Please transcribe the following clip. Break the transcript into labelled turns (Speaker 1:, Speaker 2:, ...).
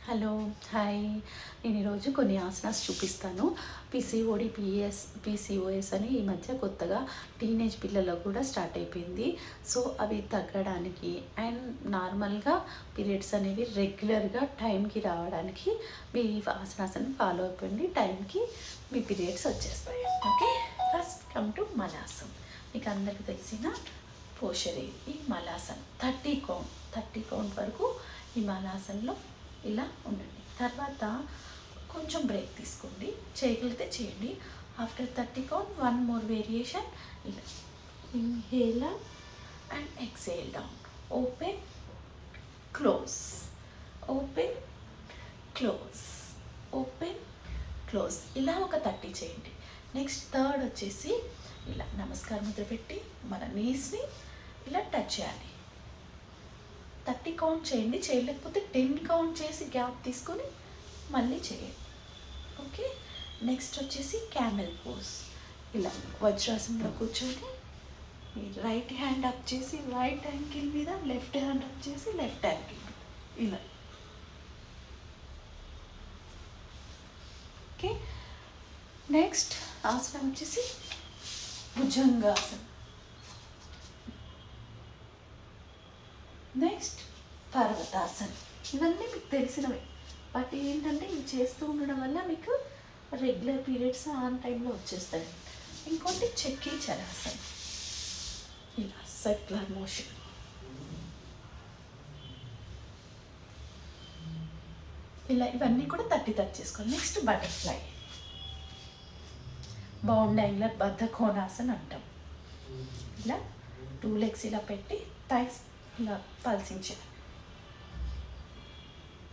Speaker 1: Hello, hi. నేను ఈరోజు కొన్ని ఆసనాస్ చూపిస్తాను. పీసీఓడి, పీసీఓఎస్ అని ఈ మధ్య కొత్తగా టీనేజ్ పిల్లల్లో కూడా స్టార్ట్ అయిపోయింది. సో అవి తగ్గడానికి అండ్ నార్మల్గా పీరియడ్స్ అనేవి రెగ్యులర్గా టైంకి రావడానికి మీ ఆసనాన్ని ఫాలో అయిపోయింది. టైంకి మీ పీరియడ్స్ వచ్చేస్తాయి. Okay, first come to Malasan. మీకు అందరికీ తెలిసిన పోషర్ ఈ మలాసన్ 30 కౌంట్ వరకు ఈ మలాసన్లో ఇలా ఉండండి. తర్వాత కొంచెం బ్రేక్ తీసుకోండి, చేయగలిగితే చేయండి. After 30 count one more variation. ఇలా inhale and exhale down, open close, open close, open close. ఇలా ఒక 30 చేయండి. నెక్స్ట్ థర్డ్ వచ్చేసి ఇలా నమస్కారం ముద్ర పెట్టి మన నీస్ని ఇలా టచ్ చేయాలి. 30 కౌంట్ చేయండి. చేయలేకపోతే 10 కౌంట్ చేసి గ్యాప్ తీసుకొని మళ్ళీ చేయండి. ఓకే, నెక్స్ట్ వచ్చేసి క్యామెల్ పోజ్. ఇలా వజ్రాసనంలో కూర్చొని మీ రైట్ హ్యాండ్ అప్ చేసి రైట్ యాంకిల్ మీద, లెఫ్ట్ హ్యాండ్ అప్ చేసి లెఫ్ట్ యాంకిల్ మీద ఇలా. ఓకే, నెక్స్ట్ ఆసనం వచ్చేసి భుజంగాసనం. నెక్స్ట్ పర్వతాసనం. ఇవన్నీ మీకు తెలిసినవి, బట్ ఏంటంటే ఇవి చేస్తూ ఉండడం వల్ల మీకు రెగ్యులర్ పీరియడ్స్ ఆన్ టైంలో వచ్చేస్తాయి. ఇంకోటి చక్రీ చరాసనం, ఇలా సర్క్యులర్ మోషన్. ఇలా ఇవన్నీ కూడా 30 చేసుకోవాలి. నెక్స్ట్ బటర్ఫ్లై, బౌండ్ యాంగులర్ బద్ధ కోణాసన్ అంటాం. ఇలా 2 లెగ్స్ ఇలా పెట్టి థైస్ ఇలా పల్సించాలి.